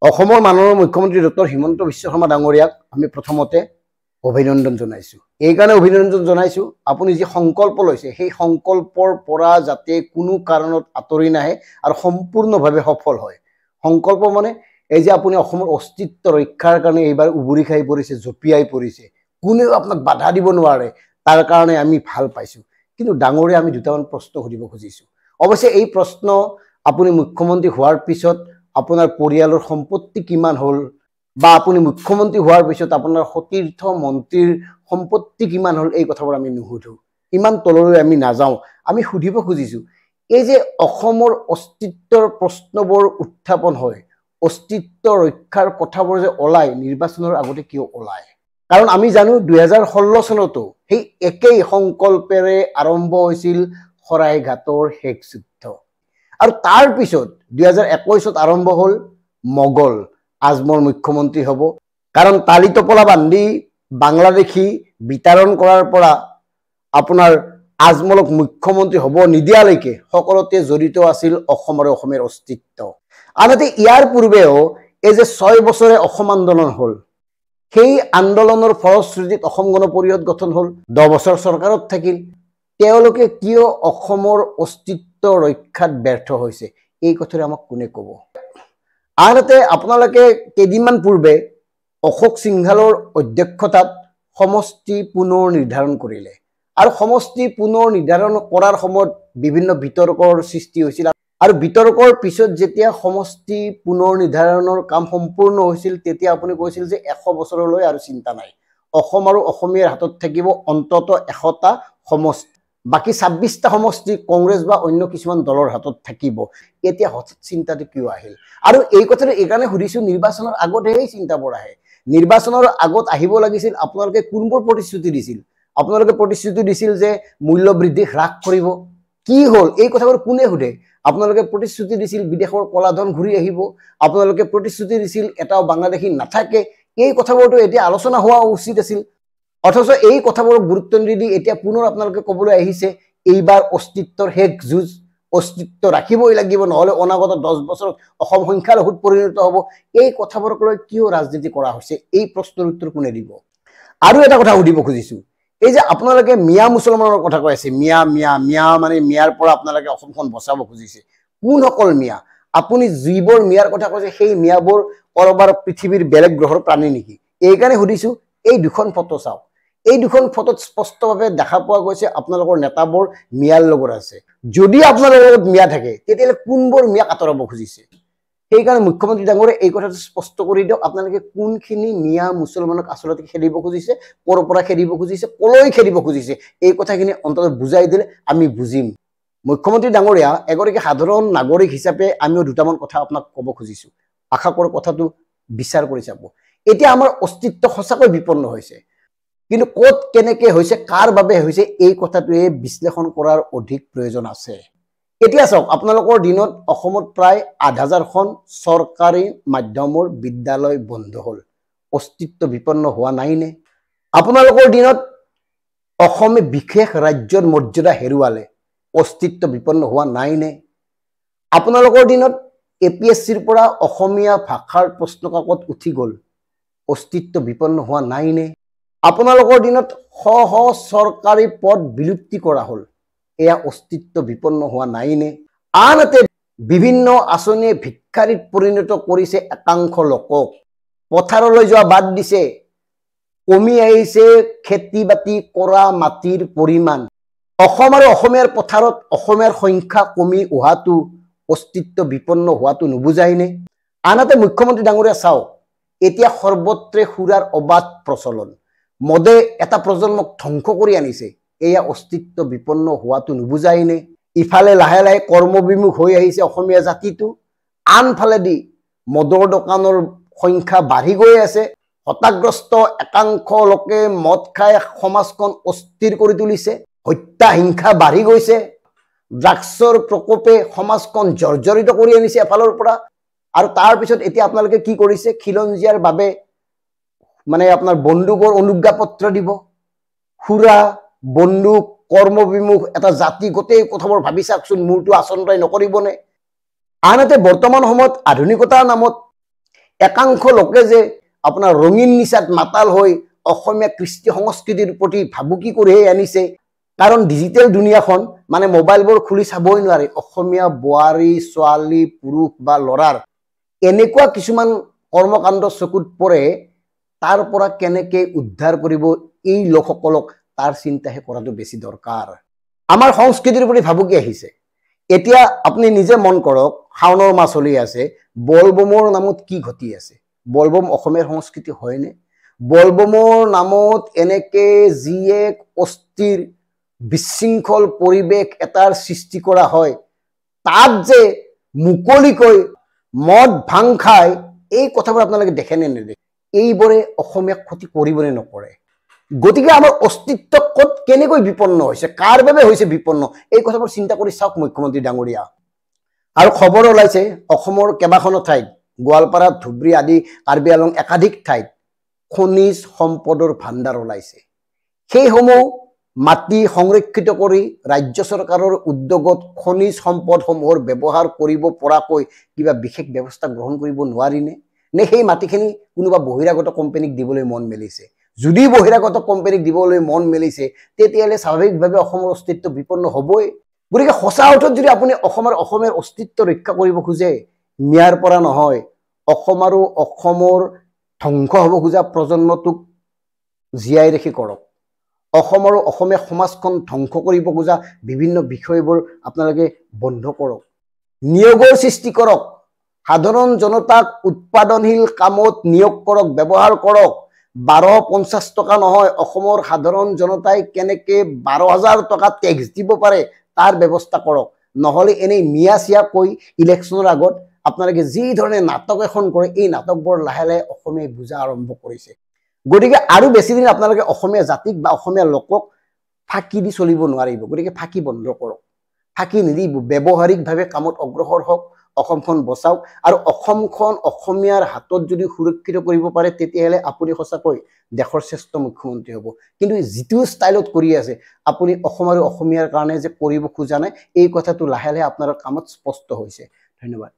অসমৰ মাননীয় মুখ্যমন্ত্ৰী ডক্টৰ হিমন্ত বিশ্ব শৰ্মা ডাঙৰীয়াক আমি প্ৰথমতে অভিনন্দন জনাইছো। এই কাৰণে অভিনন্দন জনাইছো আপুনি যি সংকল্প লৈছে সেই সংকল্পৰ পৰা যাতে কোনো কাৰণত আঁতৰি নাহে আৰু সম্পূৰ্ণভাৱে সফল হয়। সংকল্প মানে এই যে আপুনি অসমৰ অস্তিত্ব ৰক্ষাৰ কাৰণে এইবাৰ উবুৰি খাই পৰিছে, জঁপিয়াই পৰিছে, কোনেও আপোনাক বাধা দিব নোৱাৰে, তাৰ কাৰণে আমি ভাল পাইছো। কিন্তু ডাঙৰীয়া আমি দুটামান প্ৰশ্ন সুধিব খুজিছো। অৱশ্যে এই প্ৰশ্ন আপুনি মুখ্যমন্ত্ৰী হোৱাৰ পিছত আপোনাৰ পৰিয়ালৰ সম্পত্তি কিমান হ'ল বা আপুনি মুখ্যমন্ত্ৰী হোৱাৰ পিছত আপোনাৰ সতীৰ্থ মন্ত্ৰীৰ সম্পত্তি কিমান হ'ল এই কথাবোৰ আমি নুসুধো, ইমান তললৈ আমি নাযাওঁ। আমি সুধিব খুজিছো এই যে অসমৰ অস্তিত্বৰ প্ৰশ্নবোৰ উত্থাপন হয়, অস্তিত্ব ৰক্ষাৰ কথাবোৰ যে ওলায় নিৰ্বাচনৰ আগতে কিয় ওলায়? কাৰণ আমি জানো 2016 চনতো সেই একেই সংকল্পেৰে আৰম্ভ হৈছিল শৰাইঘাটৰ শেষ যুদ্ধ আৰু তাৰ পিছত 2021ত আৰম্ভ হ'ল মোগল আজমৰ মুখ্যমন্ত্ৰী হ'ব। কাৰণ তালি টপলা বান্ধি বাংলাদেশী বিতৰণ কৰাৰ পৰা আপোনাৰ আজমলক মুখ্যমন্ত্ৰী হ'ব নিদিয়ালৈকে সকলোতে জড়িত আছিল অসম আৰু অসমীয়াৰ অস্তিত্ব। আনহাতে ইয়াৰ পূৰ্বেও এই যে 6 বছৰে অসম আন্দোলন হ'ল, সেই আন্দোলনৰ ফলশ্ৰুতিত অসম গণ পৰিষদ গঠন হ'ল, 10 বছৰ চৰকাৰত থাকিল। তেওঁলোকে কিয় অসমৰ অস্তিত্ব ৰক্ষাত ব্যৰ্থ হৈছে এই কথাৰে আমাক কোনে ক'ব? আনহাতে আপোনালোকে কেইদিনমান পূৰ্বে অশোক সিংঘালৰ অধ্যক্ষতাত সমষ্টি পুনৰ নিৰ্ধাৰণ কৰিলে আৰু সমষ্টি পুনৰ নিৰ্ধাৰণ কৰাৰ সময়ত বিভিন্ন বিতৰ্কৰ সৃষ্টি হৈছিল আৰু বিতৰ্কৰ পিছত যেতিয়া সমষ্টি পুনৰ নিৰ্ধাৰণৰ কাম সম্পূৰ্ণ হৈছিল তেতিয়া আপুনি কৈছিল যে 100 বছৰলৈ আৰু চিন্তা নাই, অসম আৰু অসমীয়াৰ হাতত থাকিব অন্তত 100টা সমষ্টি, বাকি 26টা সমষ্টি কংগ্ৰেছ বা অন্য কিছুমান দলৰ হাতত থাকিব। এতিয়া হঠাৎ চিন্তাটো কিয় আহিল? আৰু এই কথাটো এইকাৰণে সুধিছো, নিৰ্বাচনৰ আগতেই চিন্তাবোৰ আহে। নিৰ্বাচনৰ আগত আহিব লাগিছিল আপোনালোকে কোনবোৰ প্ৰতিশ্ৰুতি দিছিল? আপোনালোকে প্ৰতিশ্ৰুতি দিছিল যে মূল্য বৃদ্ধি হ্ৰাস কৰিব, কি হ'ল এই কথাবোৰ কোনে সোধে? আপোনালোকে প্ৰতিশ্ৰুতি দিছিল বিদেশৰ কলাধন ঘূৰি আহিব, আপোনালোকে প্ৰতিশ্ৰুতি দিছিল এটাও বাংলাদেশী নাথাকে, এই কথাবোৰতো এতিয়া আলোচনা হোৱা উচিত আছিল। অথচ এই কথাবোৰক গুৰুত্ব নিদি এতিয়া পুনৰ আপোনালোকে ক'বলৈ আহিছে এইবাৰ অস্তিত্বৰ শেষ যুঁজ, অস্তিত্ব ৰাখিবই লাগিব নহ'লে অনাগত 10 বছৰত অসম সংখ্যালঘুত পৰিণত হ'ব। এই কথাবোৰক লৈ কিয় ৰাজনীতি কৰা হৈছে এই প্ৰশ্নৰ উত্তৰ কোনে দিব? আৰু এটা কথা সুধিব খুজিছো, এই যে আপোনালোকে মিয়া মুছলমানৰ কথা কৈ আছে, মিয়া মিয়া মিয়া মানে মিয়াৰ পৰা আপোনালোকে অসমখন বচাব খুজিছে। কোনসকল মিয়া? আপুনি যিবোৰ মিয়াৰ কথা কৈছে সেই মিয়াবোৰ কৰবাৰ পৃথিৱীৰ বেলেগ গ্ৰহৰ প্ৰাণী নেকি? এইকাৰণে সুধিছো, এই দুখন ফটো চাওক, এই দুখন ফটোত স্পষ্টভাৱে দেখা পোৱা গৈছে আপোনালোকৰ নেতাবোৰ মিয়াৰ লগত আছে। যদি আপোনালোকৰ লগত মিয়া থাকে তেতিয়াহ'লে কোনবোৰ মিয়াক আঁতৰাব খুজিছে? সেইকাৰণে মুখ্যমন্ত্ৰী ডাঙৰীয়া এই কথাটো স্পষ্ট কৰি দিয়ক, আপোনালোকে কোনখিনি মিয়া মুছলমানক আচলতে খেদিব খুজিছে, ক'ৰ পৰা খেদিব খুজিছে, কলৈ খেদিব খুজিছে, এই কথাখিনি অন্তত বুজাই দিলে আমি বুজিম। মুখ্যমন্ত্ৰী ডাঙৰীয়া এগৰাকী সাধাৰণ নাগৰিক হিচাপে আমিও দুটামান কথা আপোনাক ক'ব খুজিছো, আশা কৰোঁ কথাটো বিচাৰ কৰি চাব। এতিয়া আমাৰ অস্তিত্ব সঁচাকৈ বিপন্ন হৈছে, কিন্তু ক'ত কেনেকে হৈছে, কাৰ বাবে হৈছে এই কথাটোৱে বিশ্লেষণ কৰাৰ অধিক প্ৰয়োজন আছে। এতিয়া চাওক, আপোনালোকৰ দিনত অসমত প্ৰায় 8,000খন চৰকাৰী মাধ্যমৰ বিদ্যালয় বন্ধ হ'ল, অস্তিত্ব বিপন্ন হোৱা নাইনে? আপোনালোকৰ দিনত অসমে বিশেষ ৰাজ্যৰ মৰ্যাদা হেৰুৱালে, অস্তিত্ব বিপন্ন হোৱা নাইনে? আপোনালোকৰ দিনত APSCৰ পৰা অসমীয়া ভাষাৰ প্ৰশ্নকাকত উঠি গ'ল, অস্তিত্ব বিপন্ন হোৱা নাইনে? আপোনালোকৰ দিনত শ শ চৰকাৰী পদ বিলুপ্তি কৰা হ'ল, এয়া অস্তিত্ব বিপন্ন হোৱা নাইনে? আনহাতে বিভিন্ন আঁচনিয়ে ভিক্ষাৰীত পৰিণত কৰিছে একাংশ লোকক, পথাৰলৈ যোৱা বাদ দিছে, কমি আহিছে খেতি বাতি কৰা মাটিৰ পৰিমাণ। অসম আৰু অসমীয়াৰ পথাৰত অসমীয়াৰ সংখ্যা কমি অহাটো অস্তিত্ব বিপন্ন হোৱাটো নুবুজাইনে? আনহাতে মুখ্যমন্ত্ৰী ডাঙৰীয়া চাওক, এতিয়া সৰ্বত্ৰে সুৰাৰ অবাধ প্ৰচলন, মদে এটা প্ৰজন্মক ধ্বংস কৰি আনিছে, এয়া অস্তিত্ব বিপন্ন হোৱাটো নুবুজাইনে? ইফালে লাহে লাহে কৰ্মবিমুখ হৈ আহিছে অসমীয়া জাতিটো, আনফালেদি মদৰ দোকানৰ সংখ্যা বাঢ়ি গৈ আছে, হতাগ্ৰস্ত একাংশ লোকে মদ খাই সমাজখন অস্থিৰ কৰি তুলিছে, হত্যা হিংসা বাঢ়ি গৈছে, ড্ৰাগছৰ প্ৰকোপে সমাজখন জৰ্জৰিত কৰি আনিছে এফালৰ পৰা। আৰু তাৰ পিছত এতিয়া আপোনালোকে কি কৰিছে, খিলঞ্জীয়াৰ বাবে মানে আপোনাৰ বন্দুকৰ অনুজ্ঞাপত্ৰ দিব, সুৰা বন্দুক কৰ্মবিমুখ এটা জাতি, গোটেই কথাবোৰ ভাবি চাওকচোন, মোৰটো আচন্তাই নকৰিবনে? আনহাতে বৰ্তমান সময়ত আধুনিকতাৰ নামত একাংশ লোকে যে আপোনাৰ ৰঙীন নিচাত মাতাল হৈ অসমীয়া কৃষ্টি সংস্কৃতিৰ প্ৰতি ভাবুকি কঢ়িয়াই আনিছে। কাৰণ ডিজিটেল দুনিয়াখন মানে মোবাইলবোৰ খুলি চাবই নোৱাৰে অসমীয়া বোৱাৰী ছোৱালী পুৰুষ বা ল'ৰাৰ এনেকুৱা কিছুমান কৰ্মকাণ্ড চকুত পৰে, তাৰ পৰা কেনেকৈ উদ্ধাৰ কৰিব এই লোকসকলক তাৰ চিন্তাহে কৰাটো বেছি দৰকাৰ। আমাৰ সংস্কৃতিৰ প্ৰতি ভাবুকি আহিছে। এতিয়া আপুনি নিজে মন কৰক, শাওণৰ মাহ চলি আছে, বলবমৰ নামত কি ঘটি আছে? বলবম অসমীয়াৰ সংস্কৃতি হয়নে? বলবমৰ নামত এনেকে যি এক অস্থিৰ বিশৃংখল পৰিৱেশ এটাৰ সৃষ্টি কৰা হয়, তাত যে মুকলিকৈ মদ ভাং খায়, এই কথাবোৰ আপোনালোকে দেখে নে নেদেখে? এইবোৰে অসমীয়াক ক্ষতি কৰিবনে নকৰে? গতিকে আমাৰ অস্তিত্ব ক'ত কেনেকৈ বিপন্ন হৈছে, কাৰ বাবে হৈছে বিপন্ন, এই কথাবোৰ চিন্তা কৰি চাওক মুখ্যমন্ত্ৰী ডাঙৰীয়া। আৰু খবৰ ওলাইছে অসমৰ কেইবাখনো ঠাইত, গোৱালপাৰা ধুবুৰী আদি কাৰ্বি আংলং একাধিক ঠাইত খনিজ সম্পদৰ ভাণ্ডাৰ ওলাইছে। সেইসমূহ মাটি সংৰক্ষিত কৰি ৰাজ্য চৰকাৰৰ উদ্যোগত খনিজ সম্পদসমূহৰ ব্যৱহাৰ কৰিব পৰাকৈ কিবা বিশেষ ব্যৱস্থা গ্ৰহণ কৰিব নোৱাৰিনে? নে সেই মাটিখিনি কোনোবা বহিৰাগত কোম্পানীক দিবলৈ মন মেলিছে? যদি বহিৰাগত কোম্পানীক দিবলৈ মন মেলিছে, তেতিয়াহ'লে স্বাভাৱিকভাৱে অসমৰ অস্তিত্ব বিপন্ন হ'বই। গতিকে সঁচা অৰ্থত যদি আপুনি অসমীয়াৰ অস্তিত্ব ৰক্ষা কৰিব খোজে, মিয়াৰ পৰা নহয়, অসম আৰু অসমৰ ধ্বংস হ'ব খোজা প্ৰজন্মটোক জীয়াই ৰাখি কৰক। অসম আৰু অসমীয়া সমাজখন ধ্বংস কৰিব খোজা বিভিন্ন বিষয়বোৰ আপোনালোকে বন্ধ কৰক। নিয়োগৰ সৃষ্টি কৰক। সাধাৰণ জনতাক উৎপাদনশীল কামত নিয়োগ কৰক, ব্যৱহাৰ কৰক। 1250 টকা নহয়, অসমৰ সাধাৰণ জনতাই কেনেকে 12,000 টকা টেক্স দিব পাৰে তাৰ ব্যৱস্থা কৰক। নহ'লে এনেই মিয়া চিয়া কৈ ইলেকশ্যনৰ আগত আপোনালোকে যি ধৰণে নাটক এখন কৰে, এই নাটকবোৰ লাহে লাহে অসমীয়াই বুজা আৰম্ভ কৰিছে। গতিকে আৰু বেছি দিন আপোনালোকে অসমীয়া জাতিক বা অসমীয়া লোকক ফাঁকি দি চলিব নোৱাৰিব। গতিকে ফাঁকি বন্ধ কৰক, ফাঁকি নিদিব, ব্যৱহাৰিকভাৱে কামত অগ্ৰসৰ হওক, অসমখন বচাওক। আৰু অসমখন অসমীয়াৰ হাতত যদি সুৰক্ষিত কৰিব পাৰে, তেতিয়াহ'লে আপুনি সঁচাকৈ দেশৰ শ্ৰেষ্ঠ মুখ্যমন্ত্ৰী হ'ব। কিন্তু যিটো ষ্টাইলত কৰি আছে আপুনি অসম আৰু অসমীয়াৰ কাৰণে যে কৰিব খোজা নাই, এই কথাটো লাহে লাহে আপোনাৰ কামত স্পষ্ট হৈছে। ধন্যবাদ।